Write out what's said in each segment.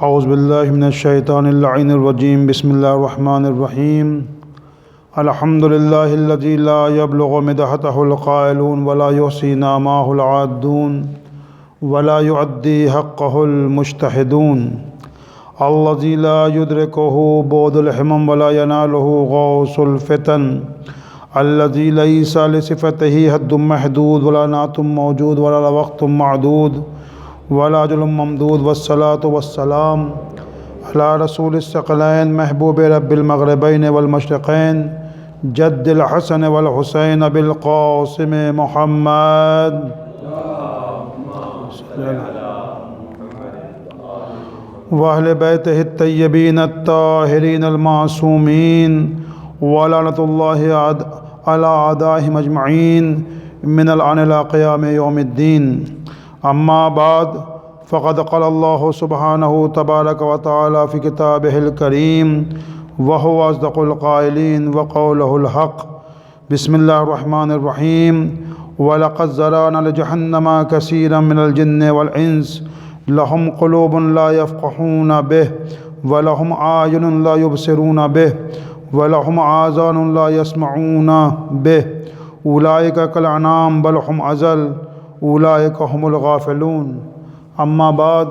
أعوذ بالله من الشيطان اللعين الرجيم بسم الله الرحمن الرحيم الحمد لله الذي لا يبلغ مدحته القائلون ولا يحصي نعماه العادون ولا يؤدي حقه المجتهدون الذي لا يدركه بعد الحمم ولا يناله غوص الفتن الذي ليس لصفته حد محدود ولا نعت موجود ولا وقت معدود ولا أجل ممدود والصلاة والسلام على رسول الثقلين محبوب رب المغربين والمشرقين جد الحسن والحسين بالقاسم محمد وأهل بيته الطيبين الطاهرين المعصومين ولعنة الله على أعدائهم أجمعين من الآن إلى قيام يوم الدين. أما بعد فقد قال الله سبحانه تبارك وتعالى في كتابه الكريم وهو أصدق القائلين وقوله الحق. بسم الله الرحمن الرحيم. ولقد زرعنا لجهنم كثيرا من الجن والإنس لهم قلوب لا يفقهون به ولهم أعين لا يبصرون به ولهم آذان لا يسمعون به أولئك كالأنعام بل هم أضل أولئك هم الغافلون. أما بعد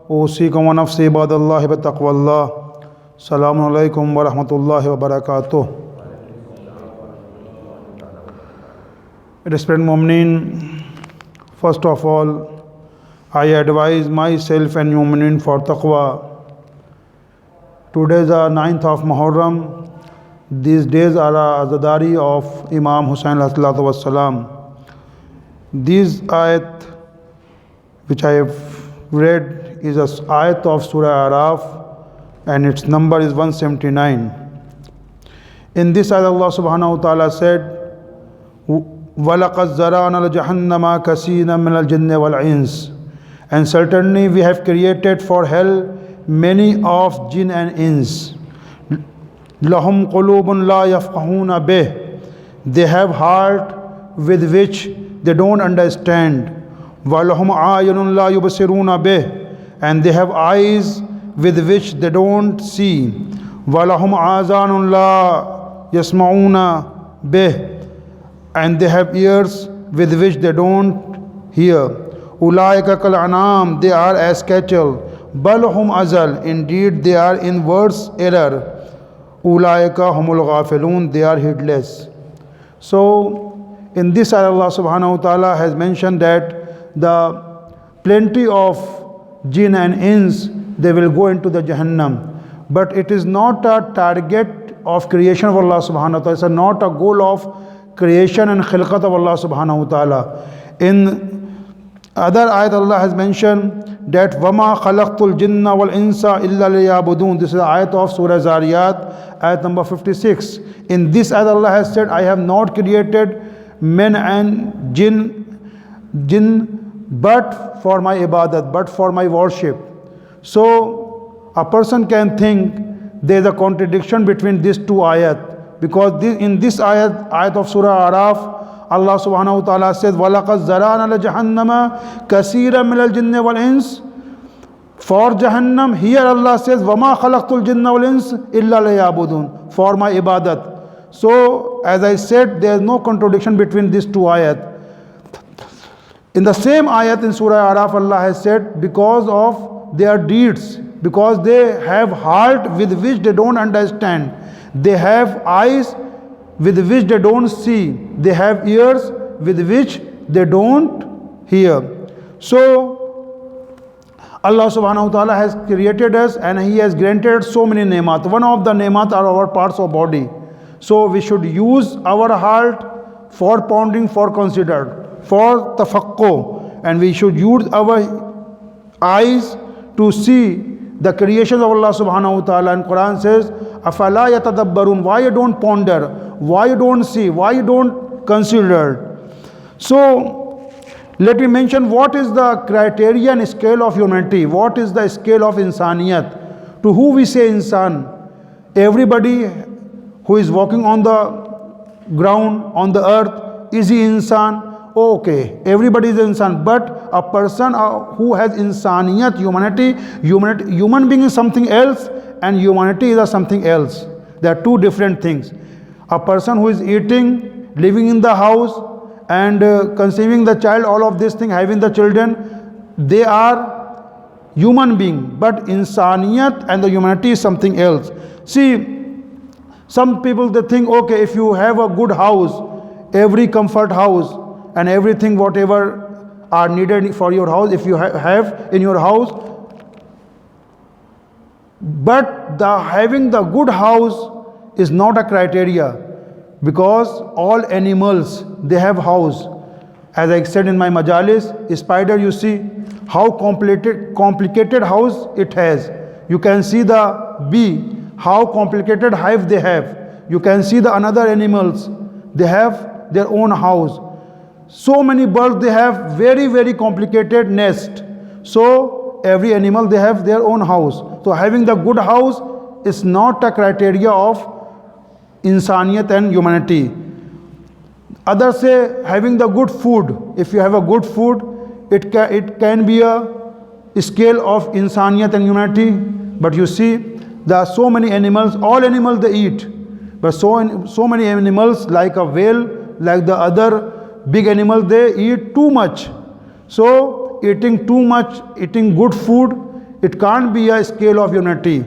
أوصيكم ونفسي عباد الله بتقوى الله. السلام عليكم ورحمة الله وبركاته. Respected Mu'minin, first of all, I advise myself and Mu'minin for taqwa. Today is the 9th of Muharram. These days are Azadari of Imam Hussain alayhi wassalam. This ayat which I have read is an ayat of Surah Araf and its number is 179. In this ayat Allah subhanahu wa ta'ala said, وَلَقَدْ زَرَعْنَا لَجَهَنَّمَ كَثِيرًا مِنَ الْجِنِّ وَالْإِنسِ. And certainly we have created for hell many of jinn and ins. لَهُمْ قُلُوبٌ لَا يَفْقَهُونَ بِهِ. They have heart with which they don't understand. وَلَهُمْ أَعْيُنٌ لَا يُبْصِرُونَ بِهِ. And they have eyes with which they don't see. وَلَهُمْ آذَانٌ لَا يَسْمَعُونَ بِهِ. And they have ears with which they don't hear. أُولَٰئِكَ كَالْأَنْعَامِ. They are as cattle. بَلْ هُمْ أَضَلُّ. Indeed they are in worse error. أُولَٰئِكَ هُمُ الْغَافِلُونَ. They are heedless. So in this ayah Allah subhanahu wa ta'ala has mentioned that the plenty of jinn and ins, they will go into the Jahannam. But it is not a target of creation of Allah subhanahu wa ta'ala. It's not a goal of creation and khilqat of Allah subhanahu wa ta'ala. In other ayat Allah has mentioned that وَمَا خَلَقْتُ الْجِنَّ وَالْإِنسَ إِلَّا لِيَعْبُدُونَ. This is the ayat of Surah Zariyat, ayat number 56. In this ayat Allah has said, I have not created men and jinn but for my ibadat, but for my worship. So a person can think there is a contradiction between these two ayat, because in this ayat of Surah Araf, Allah subhanahu wa ta'ala says, وَلَقَدْ زَرَعْنَا لَجَهَنَّمَ كَثِيرًا مِنَ الْجِنِّ وَالْإِنسِ. For Jahannam, here Allah says, وَمَا خَلَقْتُ الْجِنَّ وَالْإِنسِ إِلَّا لِيَعْبُدُونَ. For my ibadat. So, as I said, there is no contradiction between these two ayat. In the same ayat in Surah Araf, Allah has said, because of their deeds, because they have heart with which they don't understand, they have eyes with which they don't see, they have ears with which they don't hear. So, Allah subhanahu wa ta'ala has created us and He has granted so many nemat. One of the nemat are our parts of body. So we should use our heart for pondering, for consider, for tafakko, and we should use our eyes to see the creation of Allah subhanahu wa ta'ala. And Quran says, أَفَلَا يَتَدَبَّرُونَ. Why you don't ponder? Why you don't see? Why you don't consider? So let me mention what is the criterion scale of humanity. What is the scale of insaniyat? To who we say insan? Everybody who is walking on the ground, on the earth, is he insan? Okay, everybody is insan, but a person who has insaniyat, humanity, human being is something else and humanity is something else. They are two different things. A person who is eating, living in the house and conceiving the child, all of this thing, having the children, they are human being, but insaniyat and the humanity is something else. See, some people they think, okay, if you have a good house, every comfort house and everything whatever are needed for your house, if you have in your house, but having the good house is not a criteria, because all animals they have house. As I said in my majalis, spider, you see how complicated house it has. You can see the bee, how complicated hive they have. You can see the another animals, they have their own house. So many birds, they have very, very complicated nest. So every animal, they have their own house. So having the good house is not a criteria of insaniyat and humanity. Others say having the good food. If you have a good food, it can be a scale of insaniyat and humanity. But you see, there are so many animals, all animals they eat. But so many animals, like a whale, like the other big animals, they eat too much. So eating too much, eating good food, it can't be a scale of unity.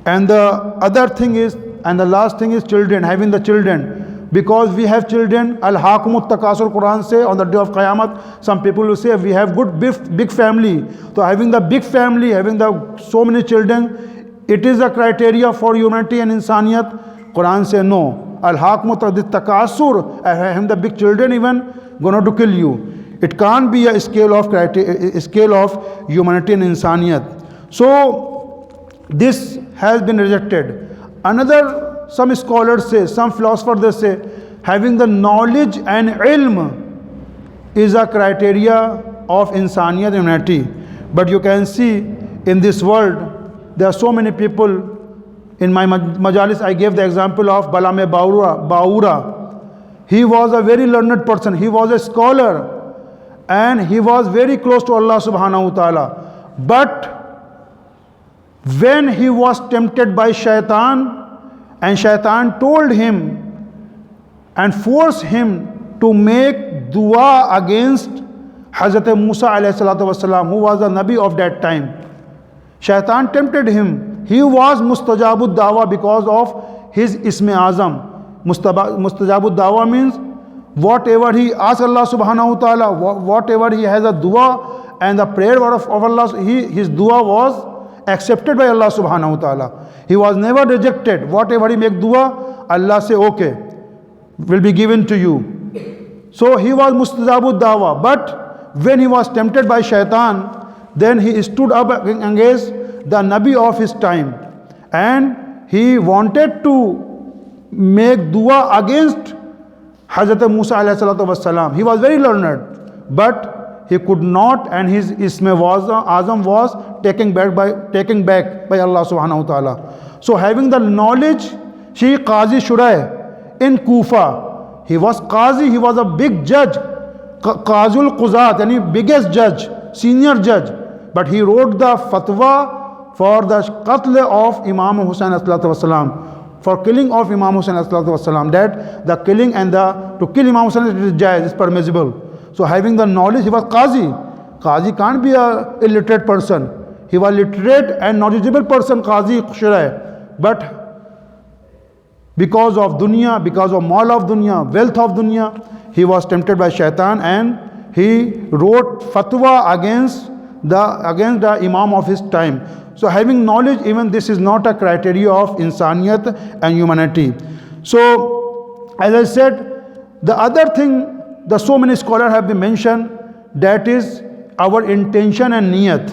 And the other thing is, and the last thing is children, having the children. Because we have children, al-hakumut takasur, Quran say, on the day of Qiyamah, some people will say we have good big family. So having the big family, having the so many children, it is a criteria for humanity and insaniyat. Quran say no. Al-hakumut takasur, having the big children even going to kill you. It can't be a scale of humanity and insaniyat. So this has been rejected. Some scholars say, some philosophers they say, having the knowledge and ilm is a criteria of insaniyat and humanity. But you can see in this world, there are so many people. In my majalis, I gave the example of Balame Baura. He was a very learned person. He was a scholar and he was very close to Allah subhanahu wa ta'ala. But when he was tempted by shaitan, and shaitan told him and forced him to make dua against Hazrat Musa alayhi salatu wasalam, who was the Nabi of that time. Shaitan tempted him. He was mustajabud dawa because of his isme azam. Mustajabud dawa means whatever he asks Allah subhanahu wa ta'ala, whatever he has a dua and the prayer of Allah, his dua was accepted by Allah subhanahu wa ta'ala. He was never rejected. Whatever he make dua, Allah say okay, will be given to you. So he was mustajabud dawa. But when he was tempted by shaitan, then he stood up against the Nabi of his time and he wanted to make dua against Hazrat Musa alayhi salatu wasalam. He was very learned, but he could not, and his isme azam was taken back by Allah subhanahu wa ta'ala. So having the knowledge, she Qazi Shurai in Kufa. He was Qazi, he was a big judge, Qazul Quzat, any biggest judge, senior judge. But he wrote the fatwa for the qatl of Imam Hussain alayhi salatu wasalam, for killing of Imam Hussain alayhi salatu wasalam, that the killing and to kill Imam Hussain is jaiz, is permissible. So having the knowledge, he was Qazi. Qazi can't be a illiterate person. He was literate and knowledgeable person, Qazi Shurai. But because of dunya, because of mal of dunya, wealth of dunya, he was tempted by shaitan and he wrote fatwa against the Imam of his time. So having knowledge, even this is not a criteria of insaniyat and humanity. So as I said, the other thing, the so many scholars have been mentioned, that is our intention and niyat.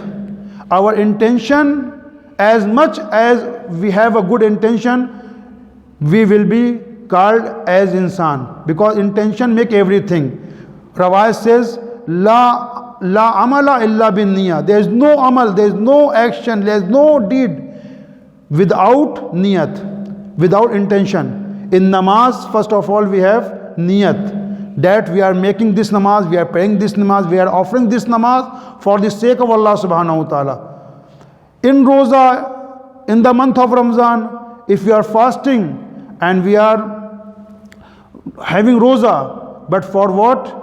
Our intention, as much as we have a good intention, we will be called as insan, because intention make everything. Rawai says, La amala illa bin niyat. There is no amal, there is no action, there is no deed without niyat, without intention. In namaz, first of all, we have niyat. that we are making this namaz, we are praying this namaz, we are offering this namaz for the sake of Allah subhanahu wa ta'ala. In Roza, in the month of Ramzan, if we are fasting and we are having Roza, but for what?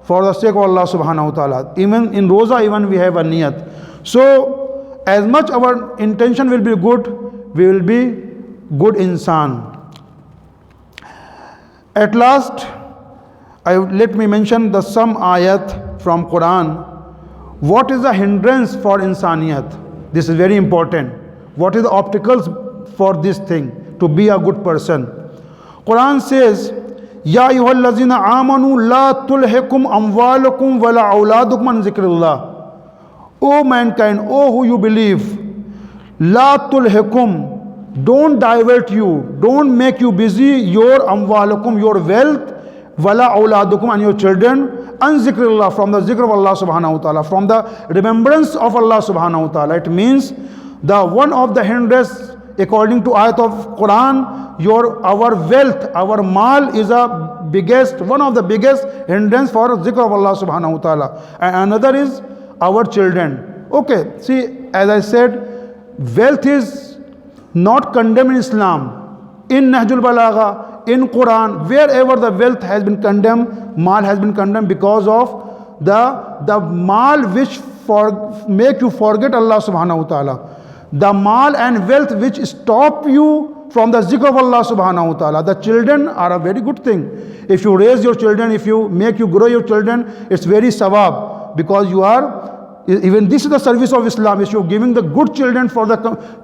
For the sake of Allah subhanahu wa ta'ala. Even in Roza, even we have a niyat. So, as much our intention will be good, we will be good insan. At last, let me mention some ayat from Quran. What is the hindrance for insaniyat? This is very important. What is the obstacles for this thing, to be a good person? Quran says, Ya ayyuhallazina amanu la tulhikum amwalukum wala auladukum an zikrillah. O mankind, O who you believe, la tulhikum, don't divert you, don't make you busy, your amwalukum, your wealth, wala auladukum, and your children, an zikrillah, from the zikr of Allah subhanahu wa ta'ala, from the remembrance of Allah subhanahu wa ta'ala. It means the one of the hindrance, according to ayat of Quran, our wealth, our mal is one of the biggest hindrance for zikr of Allah subhanahu wa ta'ala. And another is our children. Okay, see, as I said, wealth is not condemned in Islam. In Nahjul Balagha, in Quran, wherever the wealth has been condemned, mal has been condemned because of the mal which make you forget Allah subhanahu wa ta'ala. The mal and wealth which stop you from the zikr of Allah subhanahu wa ta'ala. The children are a very good thing. If you raise your children, if you grow your children, it's very sawab, because you are, even this is the service of Islam. If you're giving the good children for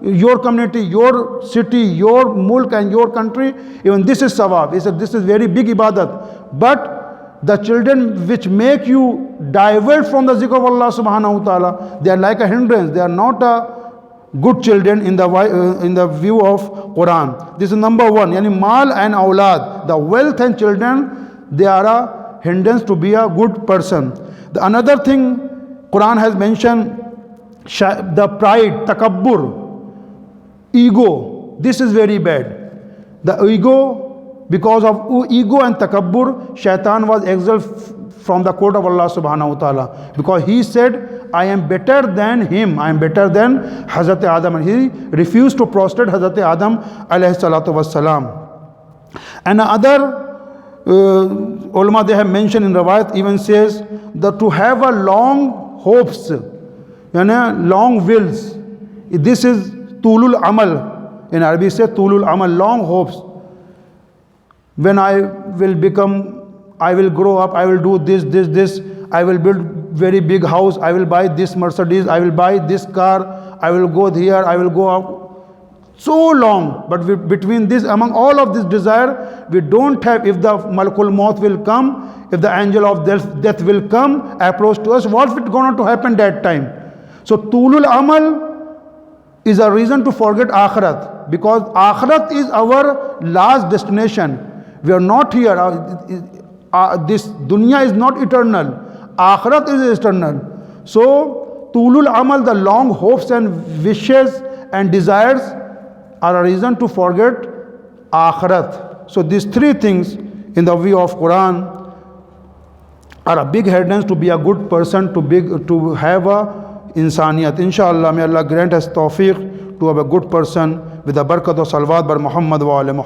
your community, your city, your mulk and your country, even this is sawab. This is very big ibadat. But the children which make you divert from the zikr of Allah subhanahu wa ta'ala, they are like a hindrance. They are not a good children in the view of Quran. This is number one. Yani mal and awlad, the wealth and children, they are a hindrance to be a good person. The another thing Quran has mentioned, the pride, takabbur, ego. This is very bad. The ego, because of ego and takabbur, shaitan was exiled from the court of Allah subhanahu wa ta'ala, because he said, I am better than him, I am better than Hazrat Adam, and he refused to prostrate Hazrat Adam alayhi salatu wassalam. And other ulama, they have mentioned in Rawayat, even says that to have a long hopes, long wills, this is tulul amal. In Arabic say tulul amal, long hopes. When I will grow up, I will do this, I will build very big house, I will buy this Mercedes, I will buy this car, I will go here, I will go out. So long, but between this, among all of this desire, we don't have, if the Malakul Maut will come, if the angel of death will come, approach to us, what's going to happen that time? So tulul amal is a reason to forget akhirat, because akhirat is our last destination. We are not here. This dunya is not eternal. Akhirat is eternal. So tulul amal, the long hopes and wishes and desires, are a reason to forget akhirat. So these three things in the view of Quran are a big hindrance to be a good person, to have a insaniyat. Inshallah, may Allah grant us tawfiq to have a good person with the barakat of salawat bar Muhammad wa ala Muhammad.